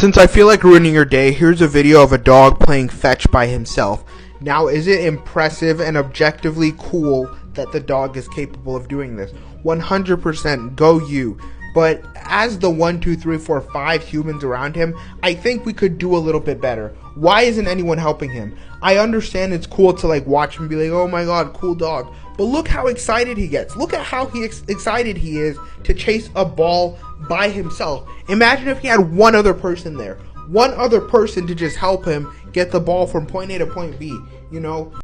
Since I feel like ruining your day, here's a video of a dog playing fetch by himself. Now, is it impressive and objectively cool that the dog is capable of doing this? 100%, go you. But as the 1, 2, 3, 4, 5 humans around him, I think we could do a little bit better. Why isn't anyone helping him? I understand it's cool to watch him be like, oh my god, cool dog. But look how excited he gets. Look at how excited he is to chase a ball by himself. Imagine if he had one other person there. One other person to just help him get the ball from point A to point B,